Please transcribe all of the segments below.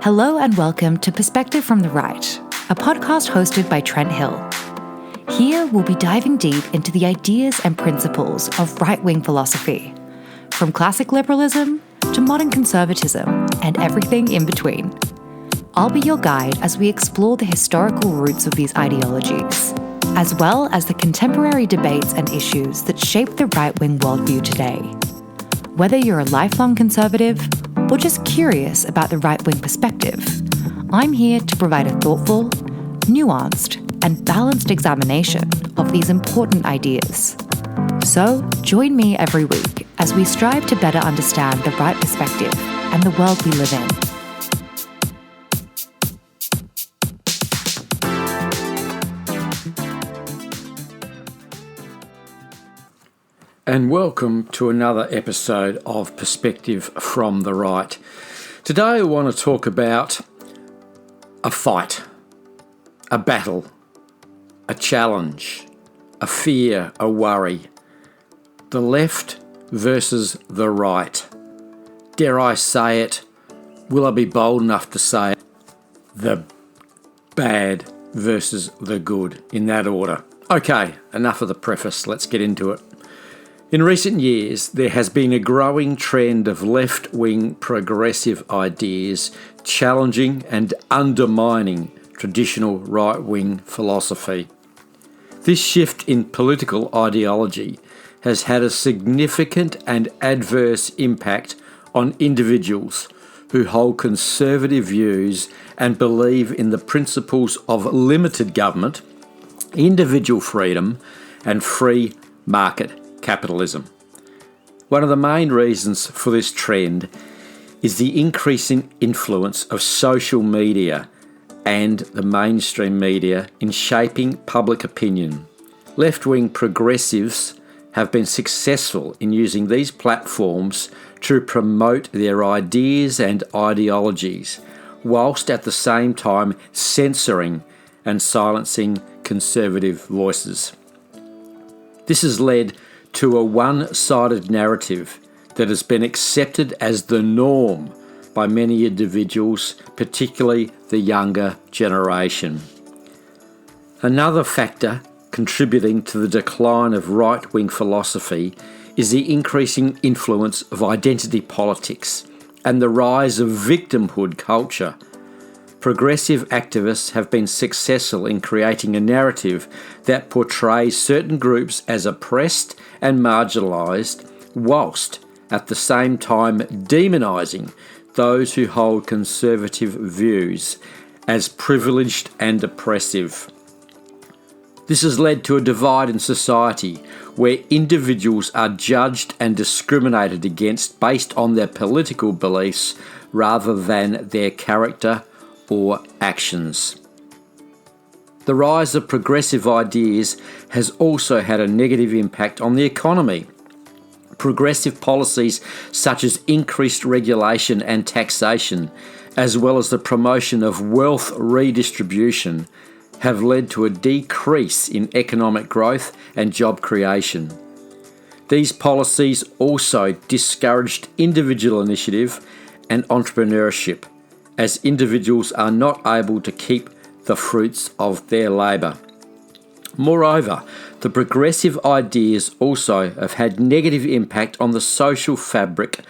Hello and welcome to Perspective from the Right, a podcast hosted by Trent Hill. Here we'll be diving deep into the ideas and principles of right-wing philosophy, from classic liberalism to modern conservatism and everything in between. I'll be your guide as we explore the historical roots of these ideologies, as well as the contemporary debates and issues that shape the right-wing worldview today. Whether you're a lifelong conservative or just curious about the right-wing perspective, I'm here to provide a thoughtful, nuanced, and balanced examination of these important ideas. So join me every week as we strive to better understand the right perspective and the world we live in. And welcome to another episode of Perspective from the Right. Today I want to talk about a fight, a battle, a challenge, a fear, a worry. The left versus the right. Dare I say it? Will I be bold enough to say it? The bad versus the good, in that order. Okay, enough of the preface, let's get into it. In recent years, there has been a growing trend of left-wing progressive ideas challenging and undermining traditional right-wing philosophy. This shift in political ideology has had a significant and adverse impact on individuals who hold conservative views and believe in the principles of limited government, individual freedom, and free market capitalism. One of the main reasons for this trend is the increasing influence of social media and the mainstream media in shaping public opinion. Left-wing progressives have been successful in using these platforms to promote their ideas and ideologies, whilst at the same time censoring and silencing conservative voices. This has led to a one-sided narrative that has been accepted as the norm by many individuals, particularly the younger generation. Another factor contributing to the decline of right-wing philosophy is the increasing influence of identity politics and the rise of victimhood culture. Progressive activists have been successful in creating a narrative that portrays certain groups as oppressed and marginalised, whilst at the same time demonising those who hold conservative views as privileged and oppressive. This has led to a divide in society where individuals are judged and discriminated against based on their political beliefs rather than their character or actions. The rise of progressive ideas has also had a negative impact on the economy. Progressive policies such as increased regulation and taxation, as well as the promotion of wealth redistribution, have led to a decrease in economic growth and job creation. These policies also discouraged individual initiative and entrepreneurship, as individuals are not able to keep the fruits of their labour. Moreover, the progressive ideas also have had negative impact on the social fabric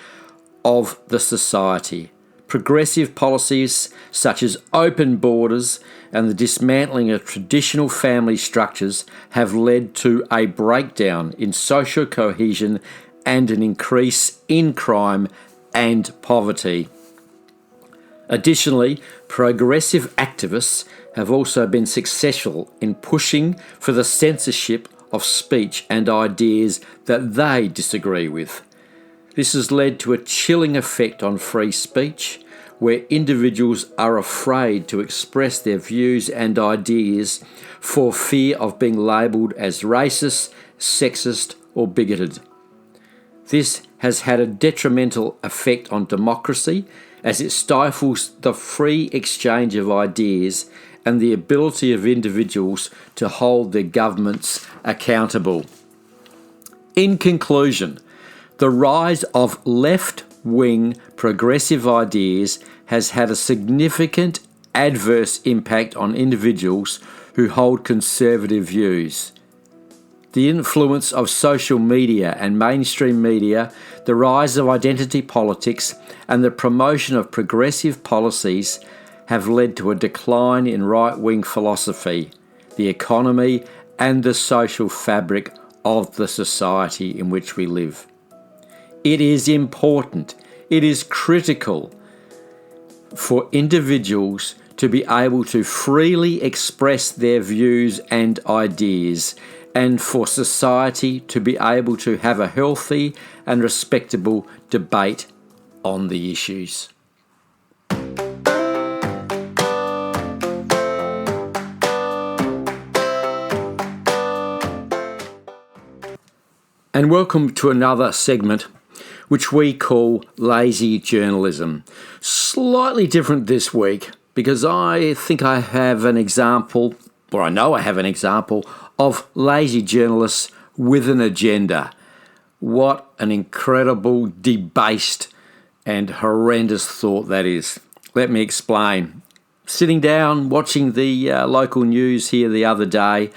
of the society. Progressive policies such as open borders and the dismantling of traditional family structures have led to a breakdown in social cohesion and an increase in crime and poverty. Additionally, progressive activists have also been successful in pushing for the censorship of speech and ideas that they disagree with. This has led to a chilling effect on free speech, where individuals are afraid to express their views and ideas for fear of being labelled as racist, sexist, or bigoted. This has had a detrimental effect on democracy, as it stifles the free exchange of ideas and the ability of individuals to hold their governments accountable. In conclusion, the rise of left right-wing progressive ideas has had a significant adverse impact on individuals who hold conservative views. The influence of social media and mainstream media, the rise of identity politics, and the promotion of progressive policies have led to a decline in right-wing philosophy, the economy, and the social fabric of the society in which we live. It is important, it is critical for individuals to be able to freely express their views and ideas, and for society to be able to have a healthy and respectable debate on the issues. And welcome to another segment which we call lazy journalism. Slightly different this week because I think I have an example, or I know I have an example, of lazy journalists with an agenda. What an incredible, debased and horrendous thought that is. Let me explain. Sitting down, watching the local news here the other day,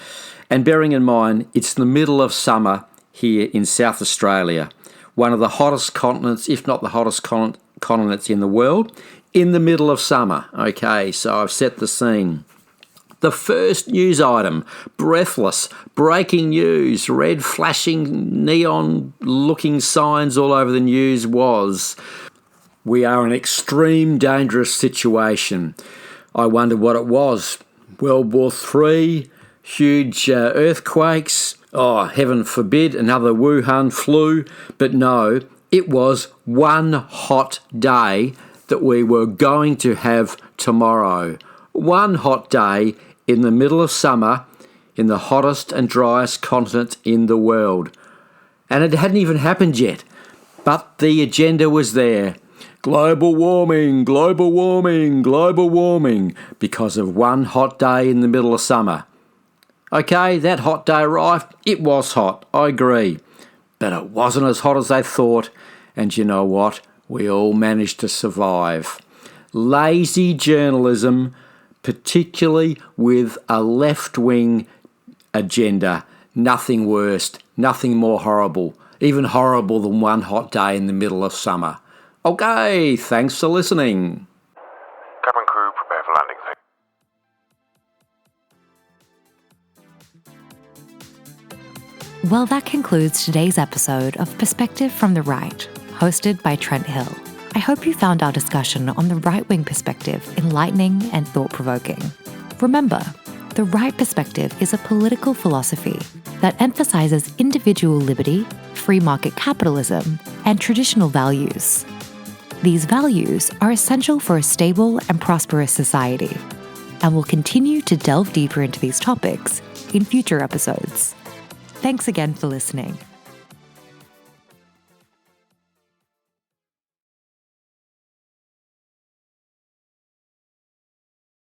and bearing in mind it's the middle of summer here in South Australia, one of the hottest continents, if not the hottest continents in the world, in the middle of summer. Okay, so I've set the scene. The first news item, breathless, breaking news, red flashing neon-looking signs all over the news was, "We are in an extreme dangerous situation." I wondered what it was. World War III, huge earthquakes, heaven forbid, another Wuhan flu. But no, it was one hot day that we were going to have tomorrow. One hot day in the middle of summer in the hottest and driest continent in the world. And it hadn't even happened yet. But the agenda was there. Global warming, global warming, global warming, because of one hot day in the middle of summer. Okay, that hot day arrived. It was hot, I agree. But it wasn't as hot as they thought. And you know what? We all managed to survive. Lazy journalism, particularly with a left-wing agenda. Nothing worse, nothing more horrible, even horrible than one hot day in the middle of summer. Okay, thanks for listening. Cabin crew, prepare for landing. Well, that concludes today's episode of Perspective from the Right, hosted by Trent Hill. I hope you found our discussion on the right-wing perspective enlightening and thought-provoking. Remember, the right perspective is a political philosophy that emphasizes individual liberty, free market capitalism, and traditional values. These values are essential for a stable and prosperous society, and we'll continue to delve deeper into these topics in future episodes. Thanks again for listening.